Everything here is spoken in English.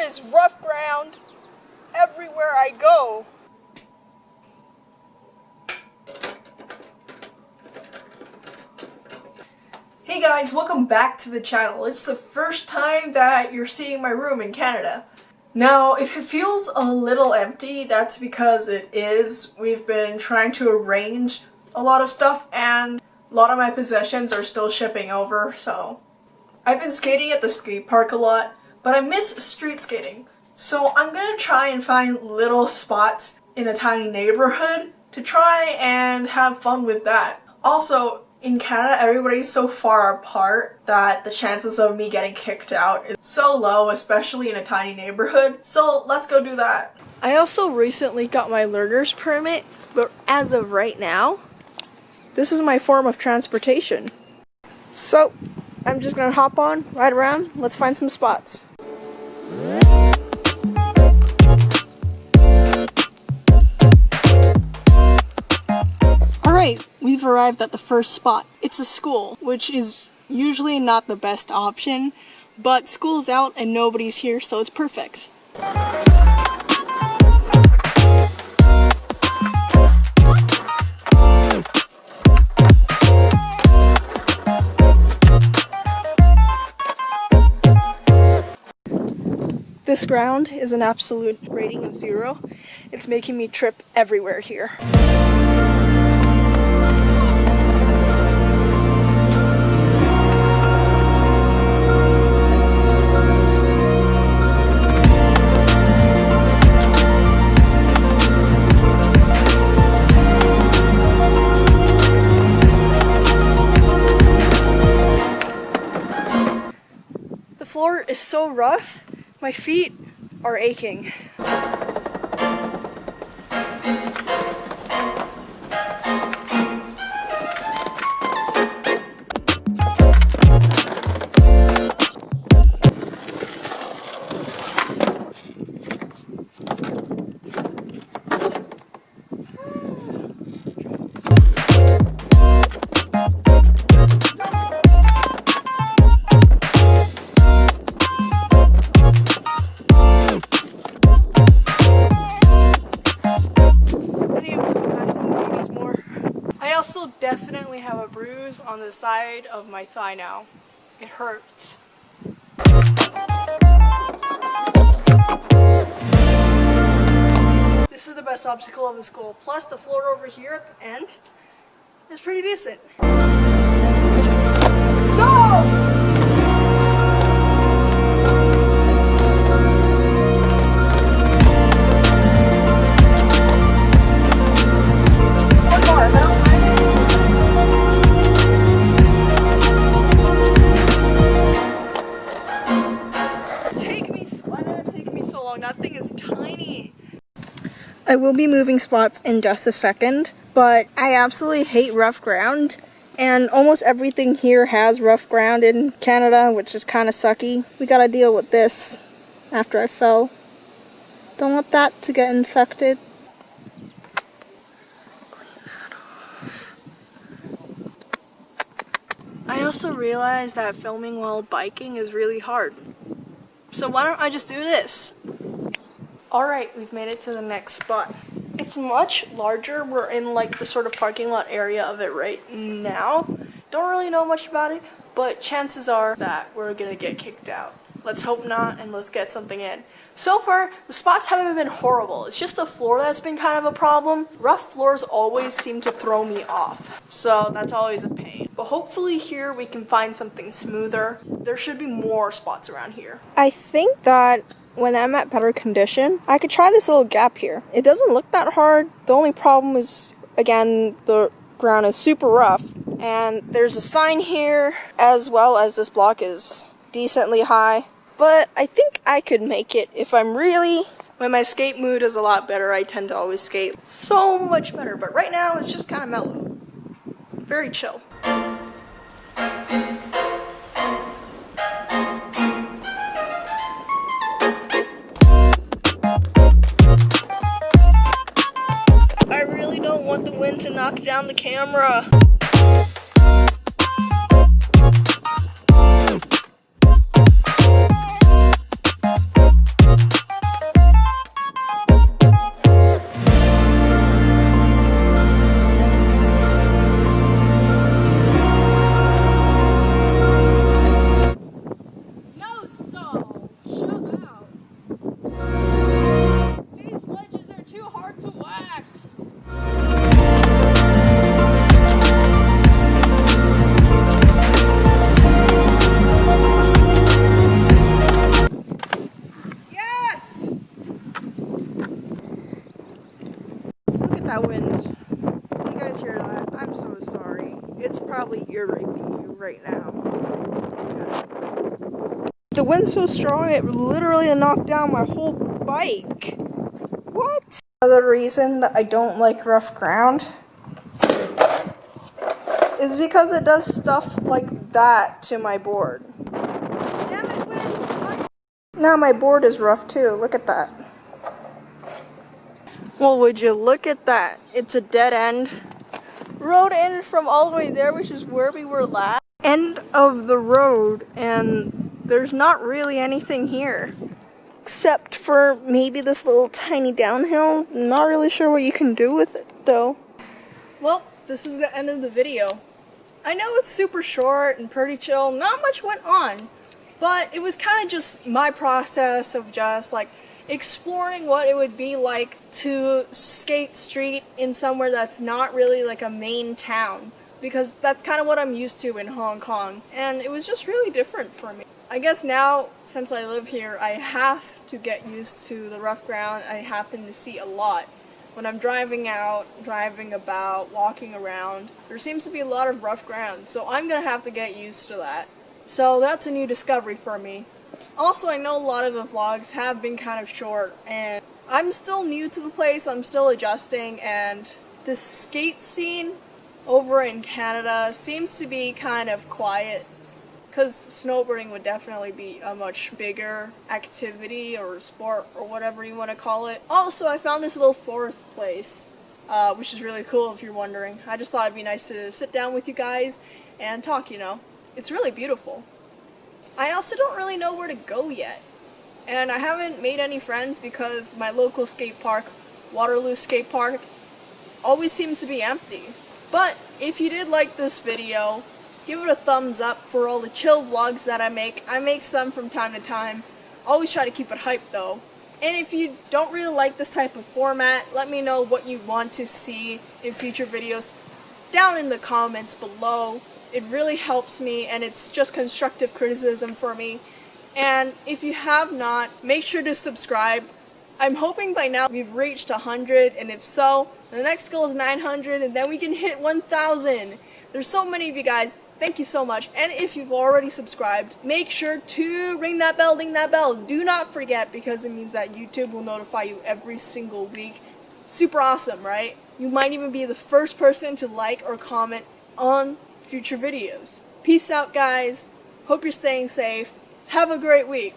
is rough ground everywhere I go. Hey guys, welcome back to the channel. It's the first time that you're seeing my room in Canada. Now, if it feels a little empty, that's because it is. We've been trying to arrange a lot of stuff and a lot of my possessions are still shipping over, so. I've been skating at the skate park a lot, but I miss street skating. So I'm gonna try and find little spots in a tiny neighborhood to try and have fun with that. Also, in Canada, everybody's so far apart that the chances of me getting kicked out is so low, especially in a tiny neighborhood. So let's go do that. I also recently got my learner's permit, but as of right now, this is my form of transportation. So I'm just gonna hop on, ride around, let's find some spots. Alright, we've arrived at the first spot. It's a school, which is usually not the best option, but school's out and nobody's here, so it's perfect. This ground is an absolute rating of 0. It's making me trip everywhere here. The floor is so rough. My feet are aching. I also definitely have a bruise on the side of my thigh now. It hurts. This is the best obstacle of the school. Plus the floor over here at the end is pretty decent. No! That thing is tiny. I will be moving spots in just a second, but I absolutely hate rough ground, and almost everything here has rough ground in Canada, which is kind of sucky. We gotta deal with this after I fell. Don't want that to get infected. Clean that off. I also realized that filming while biking is really hard. So why don't I just do this? Alright, we've made it to the next spot. It's much larger. We're in like the sort of parking lot area of it right now. Don't really know much about it, but chances are that we're gonna get kicked out. Let's hope not, and let's get something in. So far, the spots haven't been horrible. It's just the floor that's been kind of a problem. Rough floors always seem to throw me off, so that's always a pain. But hopefully here we can find something smoother. There should be more spots around here. I think that when I'm at better condition, I could try this little gap here. It doesn't look that hard. The only problem is, again, the ground is super rough, and there's a sign here, as well as this block is decently high. But I think I could make it if I'm really... When my skate mood is a lot better, I tend to always skate so much better. But right now, it's just kind of mellow. Very chill. I really don't want the wind to knock down the camera. That wind. Do you guys hear that? I'm so sorry. It's probably ear raping you right now. The wind's so strong it literally knocked down my whole bike. What? Another reason that I don't like rough ground is because it does stuff like that to my board. Damn it, wind! Now my board is rough too. Look at that. Well, would you look at that? It's a dead end. Road ended from all the way there, which is where we were last. End of the road, and there's not really anything here. Except for maybe this little tiny downhill. Not really sure what you can do with it, though. Well, this is the end of the video. I know it's super short and pretty chill. Not much went on. But it was kind of just my process of just like exploring what it would be like to skate street in somewhere that's not really like a main town, because that's kind of what I'm used to in Hong Kong, and it was just really different for me. I guess now, since I live here, I have to get used to the rough ground I happen to see a lot. When I'm driving out, driving about, walking around, there seems to be a lot of rough ground, so I'm gonna have to get used to that. So that's a new discovery for me. Also, I know a lot of the vlogs have been kind of short, and I'm still new to the place, I'm still adjusting, and the skate scene over in Canada seems to be kind of quiet, because snowboarding would definitely be a much bigger activity or sport or whatever you want to call it. Also, I found this little forest place, which is really cool if you're wondering. I just thought it'd be nice to sit down with you guys and talk, you know. It's really beautiful. I also don't really know where to go yet, and I haven't made any friends because my local skate park, Waterloo Skate Park, always seems to be empty. But if you did like this video, give it a thumbs up for all the chill vlogs that I make. I make some from time to time. Always try to keep it hyped though. And if you don't really like this type of format, let me know what you want to see in future videos down in the comments below. It really helps me, and it's just constructive criticism for me. And if you have not, make sure to subscribe. I'm hoping by now we've reached 100, and if so, the next goal is 900, and then we can hit 1,000. There's so many of you guys. Thank you so much. And if you've already subscribed, make sure to ring that bell, ding that bell. Do not forget, because it means that YouTube will notify you every single week. Super awesome, right? You might even be the first person to like or comment on future videos. Peace out, guys. Hope you're staying safe. Have a great week.